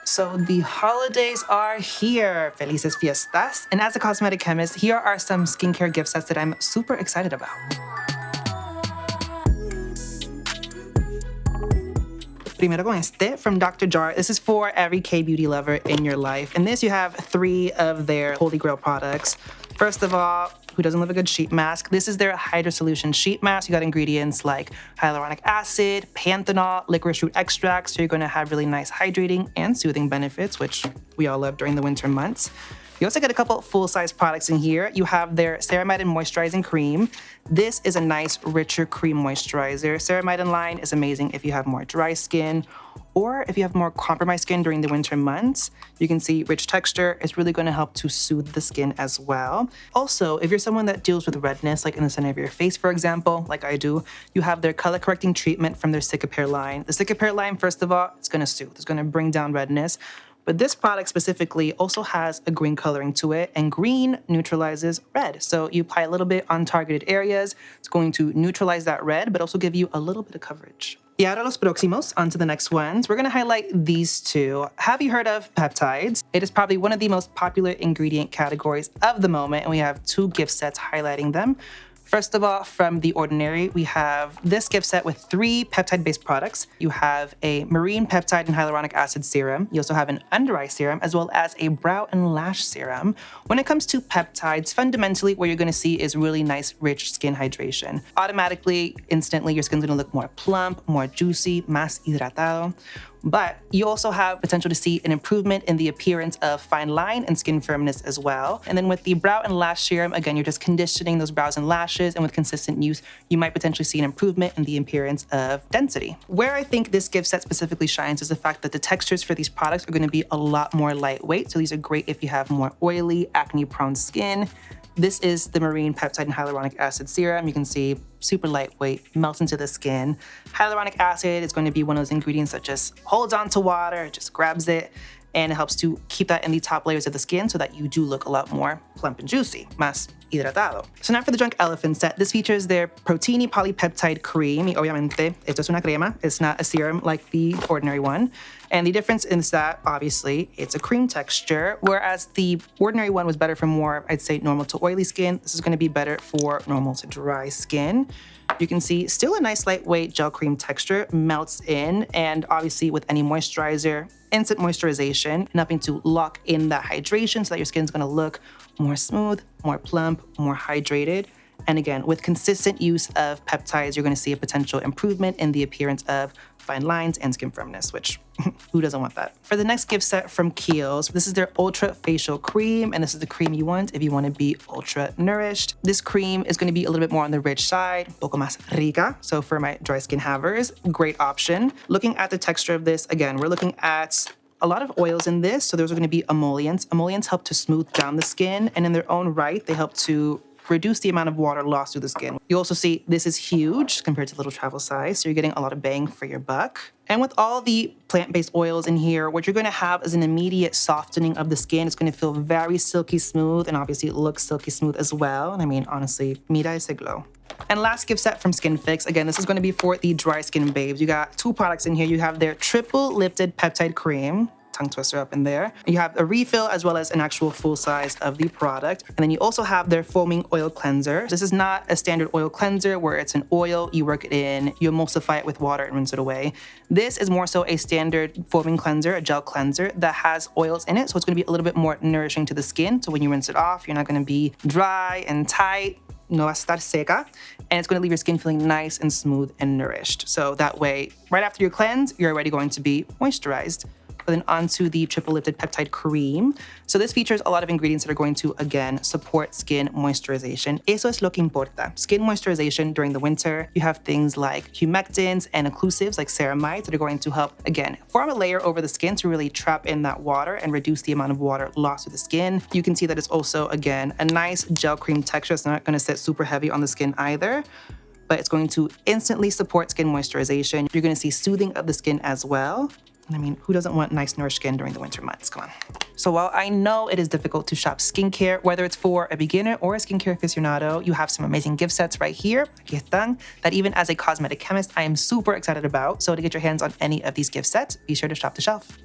So the holidays are here. Felices fiestas. And as a cosmetic chemist, here are some skincare gift sets that I'm super excited about. Primero con este from Dr. Jart. This is for every K-beauty lover in your life. In this, you have 3 of their Holy Grail products. First of all, who doesn't love a good sheet mask? This is their Hydra Solution Sheet Mask. You got ingredients like hyaluronic acid, panthenol, licorice root extract, so you're gonna have really nice hydrating and soothing benefits, which we all love during the winter months. You also get a couple full-size products in here. You have their Ceramide and Moisturizing Cream. This is a nice, richer cream moisturizer. Ceramide line is amazing if you have more dry skin or if you have more compromised skin during the winter months. You can see rich texture is really gonna help to soothe the skin as well. Also, if you're someone that deals with redness, like in the center of your face, for example, like I do, you have their color correcting treatment from their Cicapair line. The Cicapair line, first of all, it's gonna soothe. It's gonna bring down redness. But this product specifically also has a green coloring to it, and green neutralizes red. So you apply a little bit on targeted areas. It's going to neutralize that red, but also give you a little bit of coverage. Y ahora los próximos, on to the next ones. We're gonna highlight these 2. Have you heard of Peptides? It is probably one of the most popular ingredient categories of the moment, and we have 2 gift sets highlighting them. First of all, from The Ordinary, we have this gift set with 3 peptide-based products. You have a marine peptide and hyaluronic acid serum. You also have an under-eye serum, as well as a brow and lash serum. When it comes to peptides, fundamentally, what you're gonna see is really nice, rich skin hydration. Automatically, instantly, your skin's gonna look more plump, more juicy, más hidratado. But you also have potential to see an improvement in the appearance of fine line and skin firmness as well. And then with the brow and lash serum, again, you're just conditioning those brows and lashes, and with consistent use, you might potentially see an improvement in the appearance of density. Where I think this gift set specifically shines is the fact that the textures for these products are gonna be a lot more lightweight. So these are great if you have more oily, acne-prone skin. This is the Marine Peptide and Hyaluronic Acid Serum. You can see super lightweight, melts into the skin. Hyaluronic acid is going to be one of those ingredients that just holds on to water, just grabs it, and it helps to keep that in the top layers of the skin so that you do look a lot more plump and juicy, más hidratado. So now for the Drunk Elephant set, this features their Protini Polypeptide Cream. Y obviamente, esto es una crema. It's not a serum like the Ordinary one. And the difference is that, obviously, it's a cream texture, whereas the Ordinary one was better for more, I'd say, normal to oily skin. This is gonna be better for normal to dry skin. You can see still a nice lightweight gel cream texture, melts in, and obviously with any moisturizer, instant moisturization, helping to lock in that hydration so that your skin's gonna look more smooth, more plump, more hydrated. And again, with consistent use of peptides, you're gonna see a potential improvement in the appearance of fine lines and skin firmness, which who doesn't want that? For the next gift set from Kiehl, so this is their Ultra Facial Cream, and this is the cream you want if you wanna be ultra nourished. This cream is gonna be a little bit more on the rich side, poco más rica, so for my dry skin havers, great option. Looking at the texture of this, again, we're looking at a lot of oils in this, so those are gonna be emollients. Emollients help to smooth down the skin, and in their own right, they help to reduce the amount of water lost through the skin. You also see this is huge compared to little travel size, so you're getting a lot of bang for your buck. And with all the plant-based oils in here, what you're gonna have is an immediate softening of the skin. It's gonna feel very silky smooth, and obviously it looks silky smooth as well. And I mean, honestly, mira ese glow. And last gift set from Skinfix. Again, this is gonna be for the dry skin babes. You got 2 products in here. You have their Triple Lifted Peptide Cream, tongue twister up in there. You have a refill as well as an actual full size of the product. And then you also have their foaming oil cleanser. This is not a standard oil cleanser where it's an oil, you work it in, you emulsify it with water and rinse it away. This is more so a standard foaming cleanser, a gel cleanser that has oils in it. So it's gonna be a little bit more nourishing to the skin. So when you rinse it off, you're not gonna be dry and tight. No va a estar seca, and it's gonna leave your skin feeling nice and smooth and nourished. So that way, right after your cleanse, you're already going to be moisturized. But then onto the Triple Lifted Peptide Cream. So this features a lot of ingredients that are going to, again, support skin moisturization. Eso es lo que importa. Skin moisturization during the winter. You have things like humectants and occlusives like ceramides that are going to help, again, form a layer over the skin to really trap in that water and reduce the amount of water lost to the skin. You can see that it's also, again, a nice gel cream texture. It's not gonna sit super heavy on the skin either, but it's going to instantly support skin moisturization. You're gonna see soothing of the skin as well. I mean, who doesn't want nice, nourished skin during the winter months? Come on. So while I know it is difficult to shop skincare, whether it's for a beginner or a skincare aficionado, you have some amazing gift sets right here, aquí están, that even as a cosmetic chemist, I am super excited about. So to get your hands on any of these gift sets, be sure to shop the shelf.